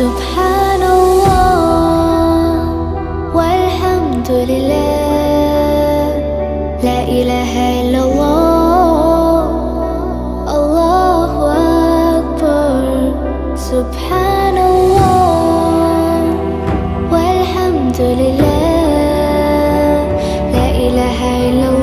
سبحان الله والحمد لله، لا إله إلا الله، الله أكبر. سبحان الله والحمد لله، لا إله إلا الله.